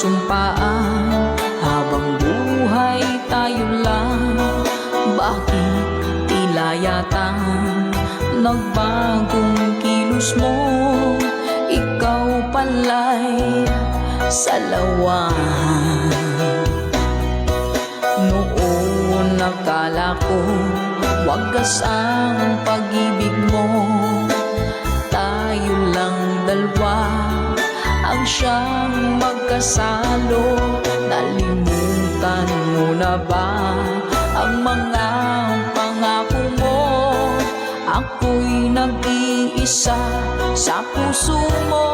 sumpaan, habang buhay tayo lang. Bakit tila yata nagbagong kilos mo? Ikaw pala'y salawan. Noon nakala ko wagas ang pag-ibig mo. Tayo lang dalawa ang siyang magkasalo. Nalimutan mo na ba ang mga pangako mo? Ako'y nag-iisa sa puso mo.